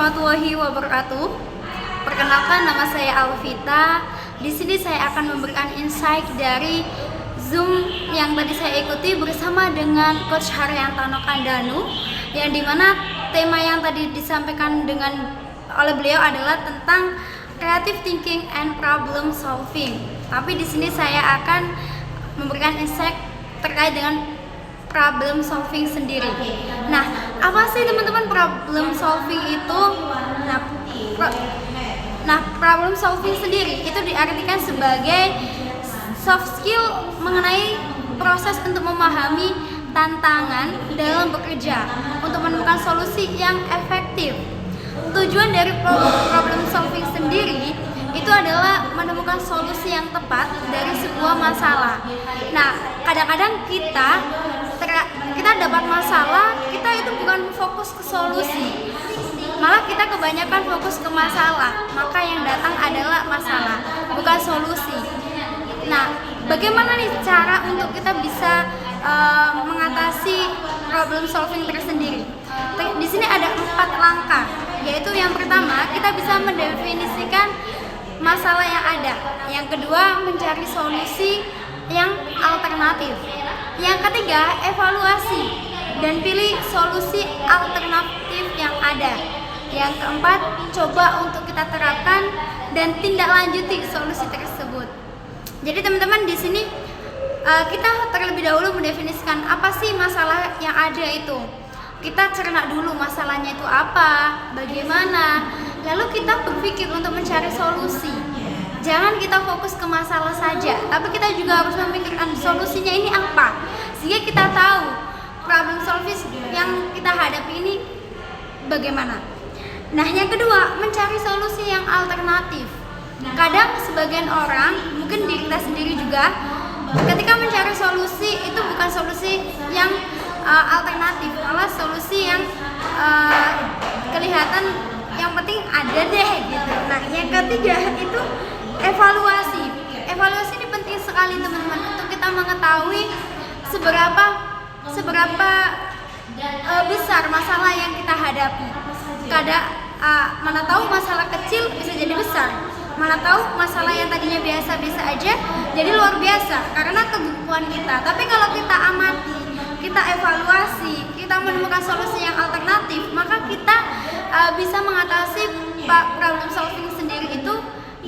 warahmatullahi wabarakatuh. Perkenalkan, nama saya Alvita. Di sini saya akan memberikan insight dari Zoom yang tadi saya ikuti bersama dengan Coach Haryantano Kandanu, yang dimana tema yang tadi disampaikan oleh beliau adalah tentang creative thinking and problem solving. Tapi di sini saya akan memberikan insight terkait dengan problem solving sendiri. Nah, apa sih teman-teman problem solving itu? Nah, problem solving sendiri itu diartikan sebagai soft skill mengenai proses untuk memahami tantangan dalam bekerja untuk menemukan solusi yang efektif. Tujuan dari problem solving sendiri itu adalah menemukan solusi yang tepat dari sebuah masalah. Nah, kadang-kadang kita dapat masalah, kita itu bukan fokus ke solusi, malah kita kebanyakan fokus ke masalah, maka yang datang adalah masalah, bukan solusi. Nah, bagaimana nih cara untuk kita bisa mengatasi problem solving tersendiri? Di sini ada 4 langkah, yaitu yang pertama, kita bisa mendefinisikan masalah yang ada. Yang kedua, mencari solusi yang alternatif. Yang ketiga, evaluasi dan pilih solusi alternatif yang ada. Yang keempat, coba untuk kita terapkan dan tindak lanjuti solusi tersebut. Jadi teman-teman, di sini kita terlebih dahulu mendefinisikan apa sih masalah yang ada itu. Kita cerna dulu masalahnya itu apa, bagaimana, lalu kita berpikir untuk mencari solusi. Jangan kita fokus ke masalah saja, tapi kita juga harus memikirkan solusinya ini apa, sehingga kita tahu problem solving yang kita hadapi ini bagaimana. Nah, yang kedua, mencari solusi yang alternatif. Kadang sebagian orang, mungkin diri kita sendiri juga, ketika mencari solusi itu bukan solusi yang alternatif, malah solusi yang kelihatan yang penting ada deh gitu. Nah, yang ketiga itu evaluasi. Evaluasi ini penting sekali teman-teman untuk kita mengetahui seberapa besar masalah yang kita hadapi. Mana tahu masalah kecil bisa jadi besar, mana tahu masalah yang tadinya biasa-biasa aja jadi luar biasa karena kebutuhan kita. Tapi kalau kita amati, kita evaluasi, kita menemukan solusi yang alternatif, maka kita bisa mengatasi problem solving sendiri itu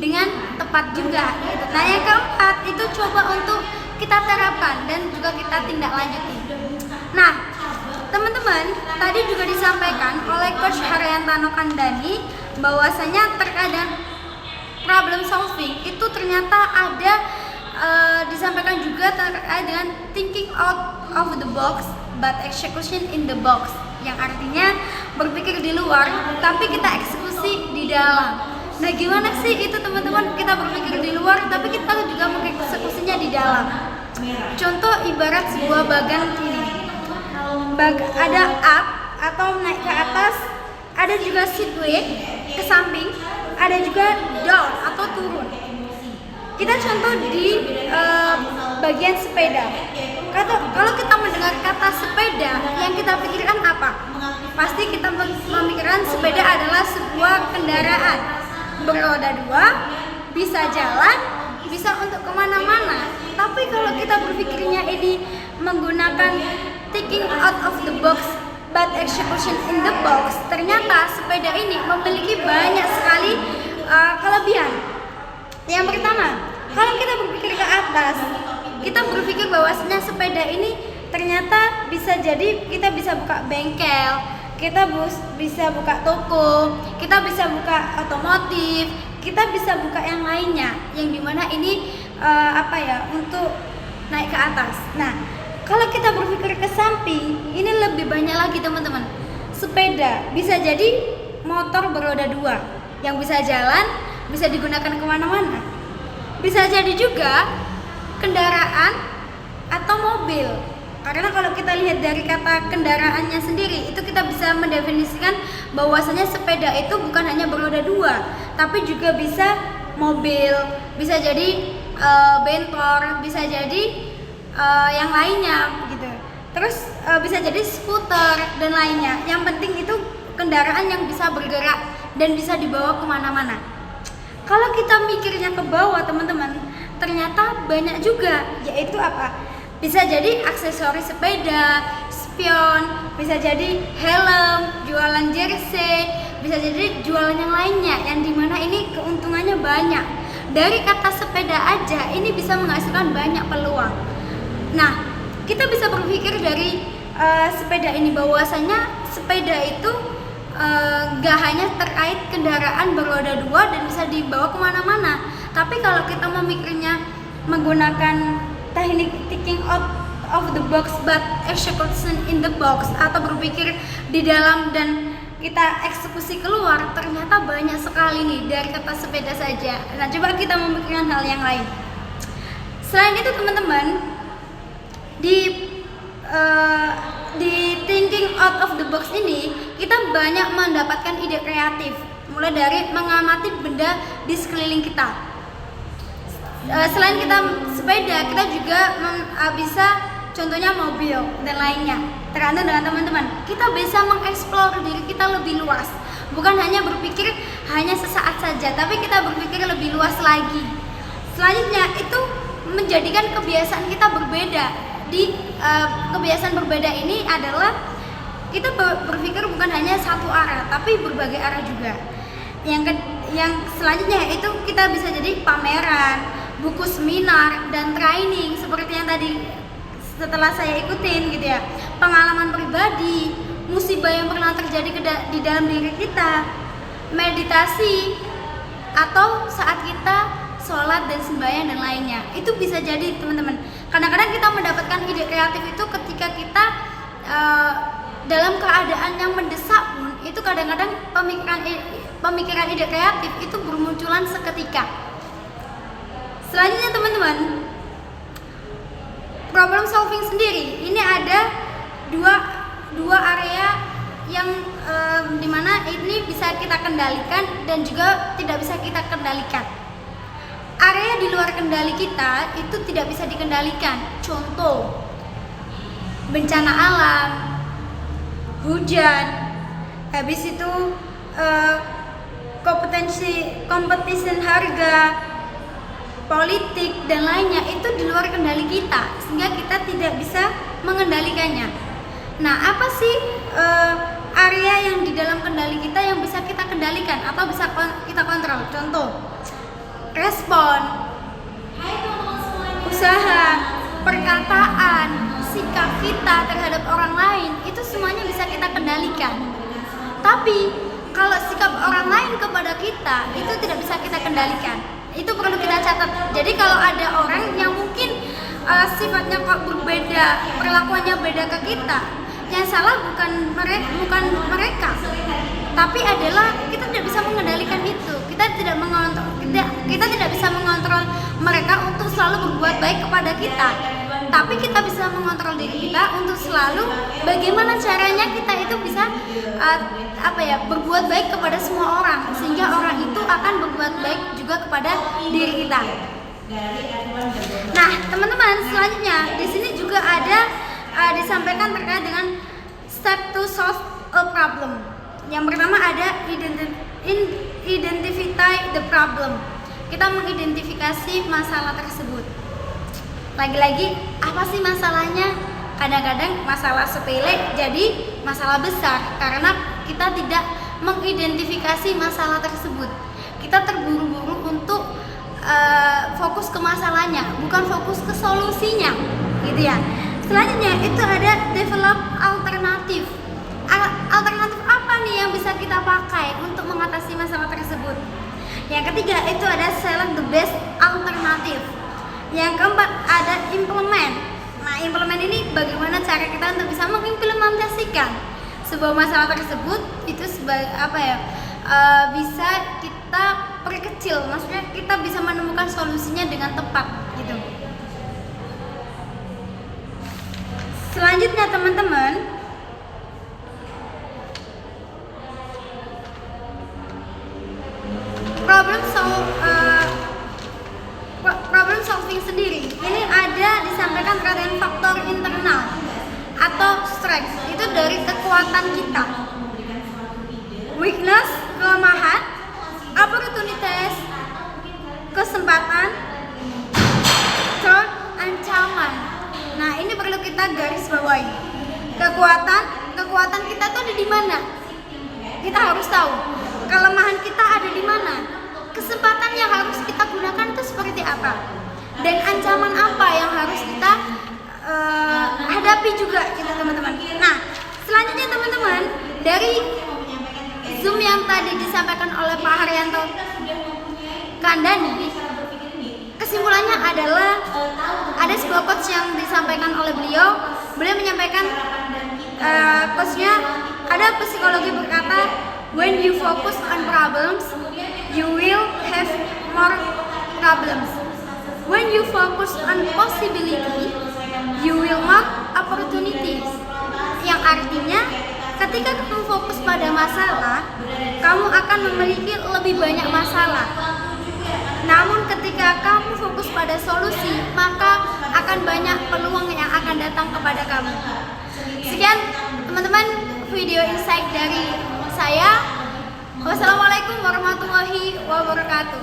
dengan tepat juga gitu. Nah, yang keempat itu coba untuk kita terapkan dan juga kita tindak lanjuti. Nah, teman-teman, tadi juga disampaikan oleh Coach Haryantano Kandani bahwasanya terkadang problem solving itu ternyata ada disampaikan juga terkait dengan thinking out of the box but execution in the box, yang artinya berpikir di luar tapi kita eksekusi di dalam. Nah, gimana sih itu teman-teman, kita berpikir di luar tapi kita juga mengeksekusinya di dalam? Contoh ibarat sebuah bagan ini, ada up atau naik ke atas, ada juga sideway ke samping, ada juga down atau turun. Kita contoh di bagian sepeda. Kalau kita mendengar kata sepeda, yang kita pikirkan apa? Pasti kita memikirkan sepeda adalah sebuah kendaraan beroda 2, bisa jalan, bisa untuk kemana-mana. Tapi kalau kita berpikirnya ini menggunakan thinking out of the box but execution in the box, ternyata sepeda ini memiliki banyak sekali kelebihan. Yang pertama, kalau kita berpikir ke atas, kita berpikir bahwasanya sepeda ini ternyata bisa jadi kita bisa buka bengkel, kita bisa buka toko, kita bisa buka otomotif, kita bisa buka yang lainnya, yang dimana ini untuk naik ke atas. Nah, kalau kita berpikir ke samping, ini lebih banyak lagi teman-teman. Sepeda bisa jadi motor beroda 2 yang bisa jalan, bisa digunakan kemana-mana. Bisa jadi juga kendaraan atau mobil. Karena kalau kita lihat dari kata kendaraannya sendiri, itu kita bisa mendefinisikan bahwasanya sepeda itu bukan hanya beroda 2, tapi juga bisa mobil, bisa jadi bentor, bisa jadi yang lainnya gitu. Terus bisa jadi skuter dan lainnya. Yang penting itu kendaraan yang bisa bergerak dan bisa dibawa kemana-mana. Kalau kita mikirnya ke bawah teman-teman, ternyata banyak juga, yaitu apa? Bisa jadi aksesoris sepeda, spion, bisa jadi helm, jualan jersey, bisa jadi jualan yang lainnya, yang dimana ini keuntungannya banyak. Dari kata sepeda aja ini bisa menghasilkan banyak peluang. Nah, kita bisa berpikir dari sepeda ini, bahwasanya sepeda itu gak hanya terkait kendaraan beroda 2 dan bisa dibawa kemana-mana. Tapi kalau kita memikirnya menggunakan teknik thinking out of the box but execution in the box, atau berpikir di dalam dan kita eksekusi keluar, ternyata banyak sekali nih dari kata sepeda saja. Nah, coba kita memikirkan hal yang lain. Selain itu teman-teman, di thinking out of the box ini kita banyak mendapatkan ide kreatif, mulai dari mengamati benda di sekeliling kita. Selain kita sepeda, kita juga bisa contohnya mobil dan lainnya. Tergantung dengan teman-teman, kita bisa mengeksplor diri kita lebih luas, bukan hanya berpikir hanya sesaat saja, tapi kita berpikir lebih luas lagi. Selanjutnya itu menjadikan kebiasaan kita berbeda. Kebiasaan berbeda ini adalah kita berpikir bukan hanya satu arah, tapi berbagai arah juga. Yang selanjutnya itu kita bisa jadi pameran, buku seminar, dan training seperti yang tadi setelah saya ikutin gitu ya. Pengalaman pribadi, musibah yang pernah terjadi di dalam diri kita, meditasi, atau saat kita sholat dan sembahyang dan lainnya. Itu bisa jadi teman-teman. Kadang-kadang kita mendapatkan ide kreatif itu ketika kita dalam keadaan yang mendesak pun, itu kadang-kadang pemikiran ide kreatif itu bermunculan seketika. Selanjutnya teman-teman, problem solving sendiri ini ada dua area yang dimana ini bisa kita kendalikan dan juga tidak bisa kita kendalikan. Area di luar kendali kita itu tidak bisa dikendalikan. Contoh, bencana alam, hujan, habis itu kompetisi harga, politik dan lainnya, itu di luar kendali kita, sehingga kita tidak bisa mengendalikannya. Nah, apa sih area yang di dalam kendali kita yang bisa kita kendalikan atau bisa kita kontrol? Contoh, respon, usaha, perkataan, sikap kita terhadap orang lain, itu semuanya bisa kita kendalikan. Tapi kalau sikap orang lain kepada kita itu tidak bisa kita kendalikan. Itu perlu kita catat. Jadi kalau ada orang yang mungkin sifatnya kok berbeda, perlakuannya beda ke kita, yang salah bukan mereka, tapi adalah kita tidak bisa mengendalikan itu. Kita tidak bisa mengontrol mereka untuk selalu berbuat baik kepada kita, tapi kita bisa mengontrol diri kita untuk selalu bagaimana caranya kita itu bisa berbuat baik kepada semua orang, sehingga orang itu akan berbuat baik juga kepada diri kita. Nah, teman-teman, selanjutnya di sini juga ada disampaikan terkait dengan step to solve a problem. Yang pertama ada identify the problem. Kita mengidentifikasi masalah tersebut. Lagi-lagi, apa sih masalahnya? Kadang-kadang masalah sepele jadi masalah besar karena kita tidak mengidentifikasi masalah tersebut. Kita terburu-buru untuk fokus ke masalahnya, bukan fokus ke solusinya, gitu ya. Selanjutnya itu ada develop alternatif. Alternatif apa nih yang bisa kita pakai untuk mengatasi masalah tersebut? Yang ketiga itu ada select the best alternative. Yang keempat ada implement. Nah, implement ini bagaimana cara kita untuk bisa mengimplementasikan sebuah masalah tersebut itu bisa kita perkecil, maksudnya kita bisa menemukan solusinya dengan tepat gitu. Selanjutnya teman-teman, problem solving sendiri ini ada disampaikan terkait dengan faktor internal atau strength, itu dari kekuatan kita. weakness, kelemahan, opportunities, kesempatan, threat, ancaman. Nah, ini perlu kita garis bawahi. Kekuatan kita tuh ada di mana? Kita harus tahu. Kelemahan kita ada di mana? Kesempatan yang harus kita gunakan itu seperti apa? Dan ancaman apa yang harus kita hadapi juga gitu teman-teman. Nah, selanjutnya teman-teman, dari Zoom yang tadi disampaikan oleh Pak Haryanto Kandani, kesimpulannya adalah ada sebuah quotes yang disampaikan oleh beliau. Beliau menyampaikan quotesnya, ada psikologi berkata, when you focus on problems, you will have more problems. When you focus on possibility, you will have opportunities. Yang artinya, ketika kamu fokus pada masalah, kamu akan memiliki lebih banyak masalah. Namun ketika kamu fokus pada solusi, maka akan banyak peluang yang akan datang kepada kamu. Sekian teman-teman video insight dari saya. Wassalamualaikum warahmatullahi wabarakatuh.